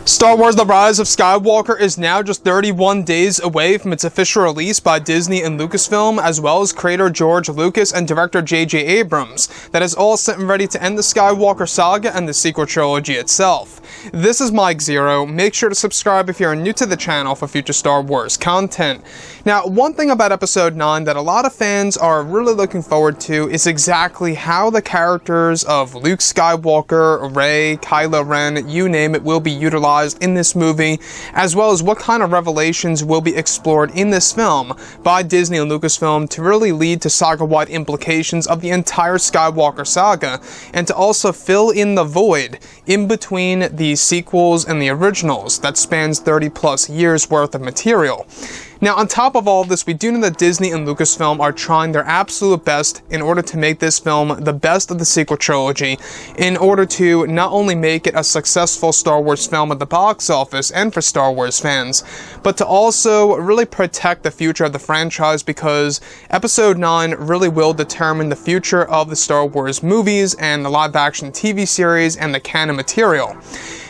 Star Wars The Rise of Skywalker is now just 31 days away from its official release by Disney and Lucasfilm, as well as creator George Lucas and director J.J. Abrams, that is all set and ready to end the Skywalker saga and the sequel trilogy itself. This is Mike Zero. Make sure to subscribe if you're new to the channel for future Star Wars content. Now, one thing about Episode 9 that a lot of fans are really looking forward to is exactly how the characters of Luke Skywalker, Rey, Kylo Ren, you name it, will be utilized in this movie, as well as what kind of revelations will be explored in this film by Disney and Lucasfilm to really lead to saga-wide implications of the entire Skywalker saga, and to also fill in the void in between the sequels and the originals that spans 30 plus years worth of material. Now, on top of all of this, we do know that Disney and Lucasfilm are trying their absolute best in order to make this film the best of the sequel trilogy, in order to not only make it a successful Star Wars film at the box office and for Star Wars fans, but to also really protect the future of the franchise, because Episode 9 really will determine the future of the Star Wars movies and the live-action TV series and the canon material.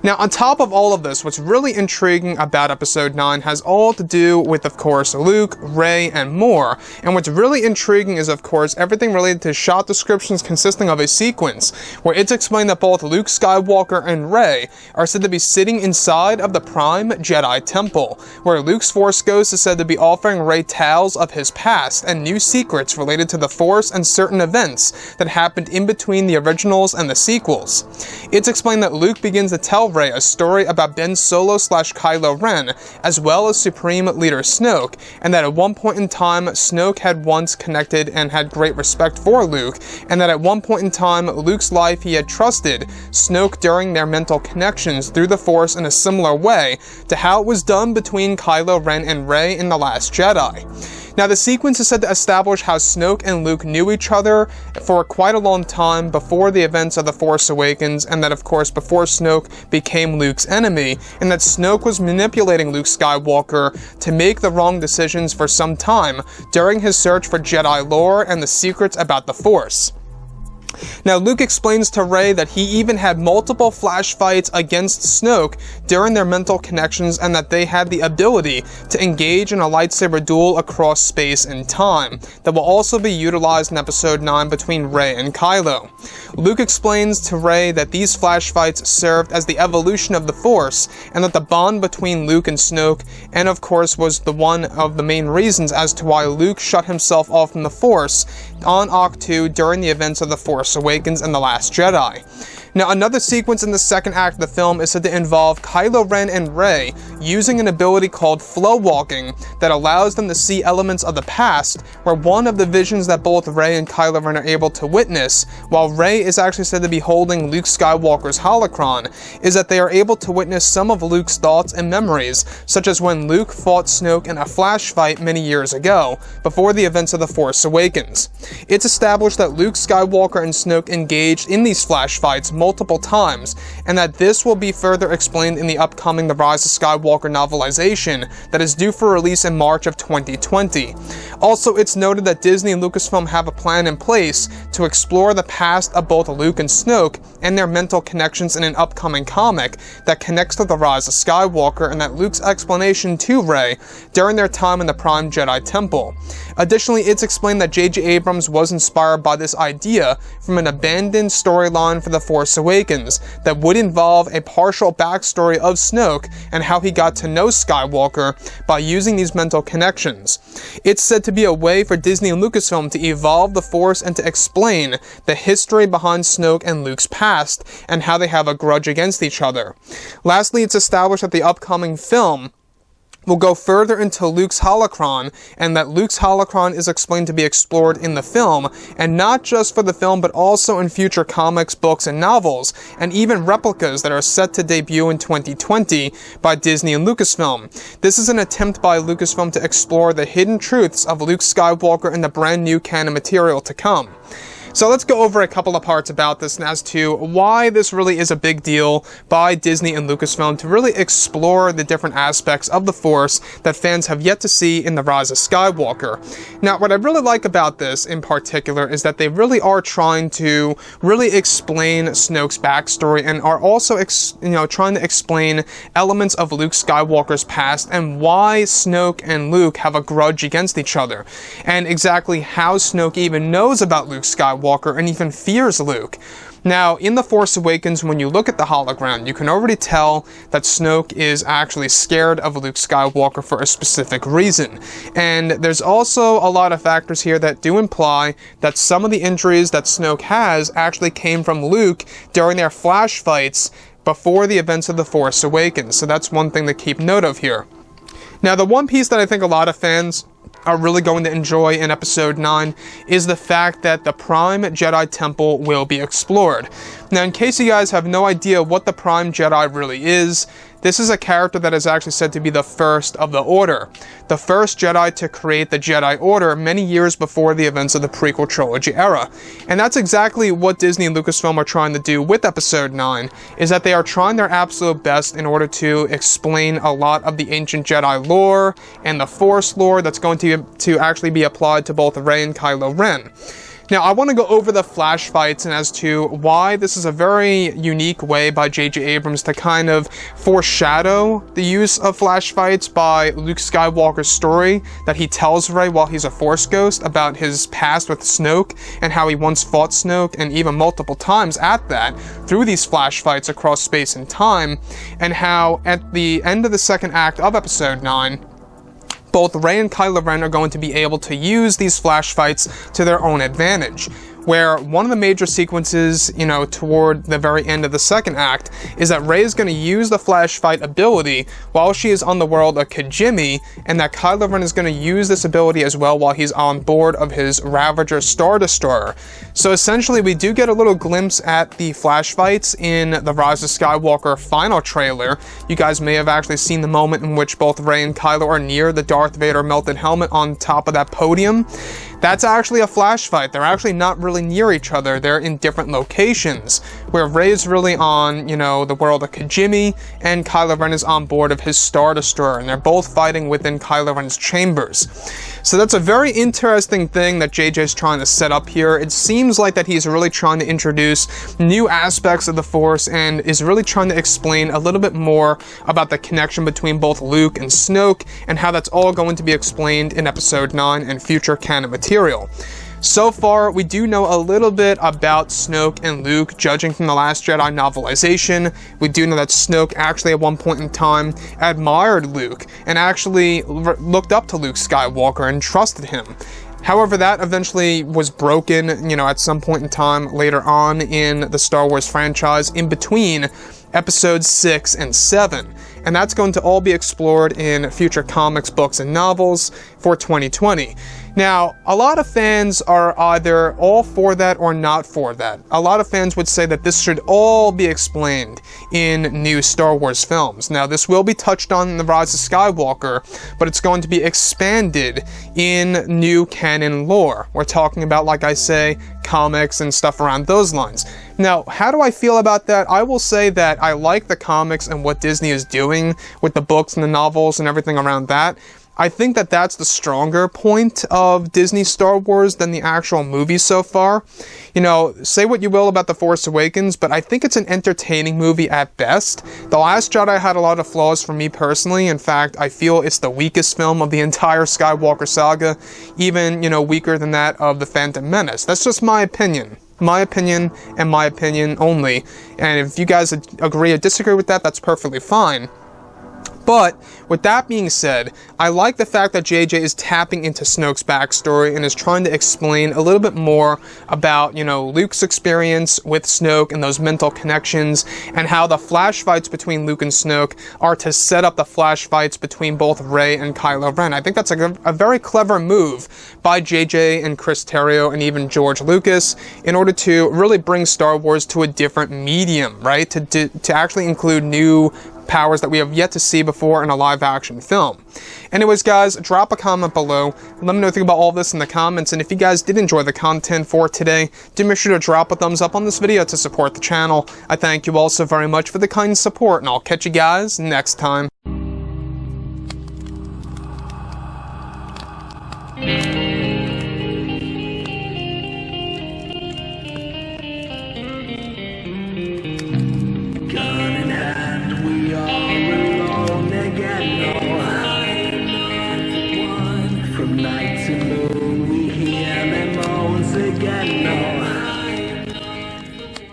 Now, on top of all of this, what's really intriguing about Episode 9 has all to do with, of course, Luke, Rey, and more. And what's really intriguing is, of course, everything related to shot descriptions consisting of a sequence where it's explained that both Luke Skywalker and Rey are said to be sitting inside of the Prime Jedi Temple, where Luke's Force Ghost is said to be offering Rey tales of his past and new secrets related to the Force and certain events that happened in between the originals and the sequels. It's explained that Luke begins to tell Rey a story about Ben Solo / Kylo Ren, as well as Supreme Leader Snoke, and that at one point in time, Snoke had once connected and had great respect for Luke, and that at one point in time, Luke's life he had trusted Snoke during their mental connections through the Force in a similar way to how it was done between Kylo Ren and Rey in The Last Jedi. Now, the sequence is said to establish how Snoke and Luke knew each other for quite a long time before the events of The Force Awakens, and that, of course, before Snoke became Luke's enemy, and that Snoke was manipulating Luke Skywalker to make the wrong decisions for some time during his search for Jedi lore and the secrets about the Force. Now, Luke explains to Rey that he even had multiple flash fights against Snoke during their mental connections, and that they had the ability to engage in a lightsaber duel across space and time that will also be utilized in Episode 9 between Rey and Kylo. Luke explains to Rey that these flash fights served as the evolution of the Force, and that the bond between Luke and Snoke, and of course was the one of the main reasons as to why Luke shut himself off from the Force on Ahch-To during the events of The Force Awakens and The Last Jedi. Now, another sequence in the second act of the film is said to involve Kylo Ren and Rey using an ability called flow walking that allows them to see elements of the past, where one of the visions that both Rey and Kylo Ren are able to witness, while Rey is actually said to be holding Luke Skywalker's holocron, is that they are able to witness some of Luke's thoughts and memories, such as when Luke fought Snoke in a flash fight many years ago, before the events of The Force Awakens. It's established that Luke Skywalker and Snoke engaged in these flash fights multiple times, and that this will be further explained in the upcoming The Rise of Skywalker novelization that is due for release in March of 2020. Also, it's noted that Disney and Lucasfilm have a plan in place to explore the past of both Luke and Snoke and their mental connections in an upcoming comic that connects to The Rise of Skywalker, and that Luke's explanation to Rey during their time in the Prime Jedi Temple. Additionally, it's explained that J.J. Abrams was inspired by this idea from an abandoned storyline for The Force Awakens that would involve a partial backstory of Snoke and how he got to know Skywalker by using these mental connections. It's said to be a way for Disney and Lucasfilm to evolve the Force and to explain the history behind Snoke and Luke's past and how they have a grudge against each other. Lastly, it's established that the upcoming film will go further into Luke's holocron, and that Luke's holocron is explained to be explored in the film, and not just for the film, but also in future comics, books, and novels, and even replicas that are set to debut in 2020 by Disney and Lucasfilm. This is an attempt by Lucasfilm to explore the hidden truths of Luke Skywalker and the brand new canon material to come. So let's go over a couple of parts about this and as to why this really is a big deal by Disney and Lucasfilm to really explore the different aspects of the Force that fans have yet to see in the Rise of Skywalker. Now, what I really like about this in particular is that they really are trying to really explain Snoke's backstory and are also trying to explain elements of Luke Skywalker's past and why Snoke and Luke have a grudge against each other, and exactly how Snoke even knows about Luke Skywalker and even fears Luke. Now, in The Force Awakens, when you look at the hologram, you can already tell that Snoke is actually scared of Luke Skywalker for a specific reason. And there's also a lot of factors here that do imply that some of the injuries that Snoke has actually came from Luke during their flash fights before the events of The Force Awakens. So that's one thing to keep note of here. Now, the one piece that I think a lot of fans are really going to enjoy in Episode 9 is the fact that the Prime Jedi Temple will be explored. Now, in case you guys have no idea what the Prime Jedi really is, this is a character that is actually said to be the first of the Order, the first Jedi to create the Jedi Order many years before the events of the prequel trilogy era. And that's exactly what Disney and Lucasfilm are trying to do with Episode 9, is that they are trying their absolute best in order to explain a lot of the ancient Jedi lore and the Force lore that's going to actually be applied to both Rey and Kylo Ren. Now, I want to go over the flash fights and as to why this is a very unique way by J.J. Abrams to kind of foreshadow the use of flash fights by Luke Skywalker's story that he tells Rey while he's a Force ghost about his past with Snoke and how he once fought Snoke and even multiple times at that through these flash fights across space and time, and how at the end of the second act of Episode 9, both Rey and Kylo Ren are going to be able to use these flash fights to their own advantage. Where one of the major sequences, toward the very end of the second act, is that Rey is going to use the flash fight ability while she is on the world of Kijimi, and that Kylo Ren is going to use this ability as well while he's on board of his Ravager Star Destroyer. So essentially, we do get a little glimpse at the flash fights in the Rise of Skywalker final trailer. You guys may have actually seen the moment in which both Rey and Kylo are near the Darth Vader melted helmet on top of that podium. That's actually a flash fight. They're actually not really near each other. They're in different locations, where Rey's really on, the world of Kijimi, and Kylo Ren is on board of his Star Destroyer, and they're both fighting within Kylo Ren's chambers. So that's a very interesting thing that JJ's trying to set up here. It seems like that he's really trying to introduce new aspects of the Force and is really trying to explain a little bit more about the connection between both Luke and Snoke, and how that's all going to be explained in Episode 9 and future canon material. So far, we do know a little bit about Snoke and Luke, judging from the Last Jedi novelization. We do know that Snoke actually at one point in time admired Luke and actually looked up to Luke Skywalker and trusted him. However, that eventually was broken, at some point in time later on in the Star Wars franchise, in between Episodes 6 and 7. And that's going to all be explored in future comics, books, and novels for 2020. Now, a lot of fans are either all for that or not for that. A lot of fans would say that this should all be explained in new Star Wars films. Now, this will be touched on in The Rise of Skywalker, but it's going to be expanded in new canon lore. We're talking about, like I say, comics and stuff around those lines. Now, how do I feel about that? I will say that I like the comics and what Disney is doing with the books and the novels and everything around that. I think that that's the stronger point of Disney Star Wars than the actual movies so far. Say what you will about The Force Awakens, but I think it's an entertaining movie at best. The Last Jedi had a lot of flaws for me personally. In fact, I feel it's the weakest film of the entire Skywalker saga, even, weaker than that of The Phantom Menace. That's just my opinion. My opinion and my opinion only. And if you guys agree or disagree with that, that's perfectly fine. But with that being said, I like the fact that JJ is tapping into Snoke's backstory and is trying to explain a little bit more about, Luke's experience with Snoke and those mental connections, and how the flash fights between Luke and Snoke are to set up the flash fights between both Rey and Kylo Ren. I think that's a very clever move by JJ and Chris Terrio and even George Lucas in order to really bring Star Wars to a different medium, right? To actually include new powers that we have yet to see before in a live-action film. Anyways, guys, drop a comment below. Let me know what you think about all this in the comments, and if you guys did enjoy the content for today, do make sure to drop a thumbs up on this video to support the channel. I thank you all so very much for the kind support, and I'll catch you guys next time. From night to moon.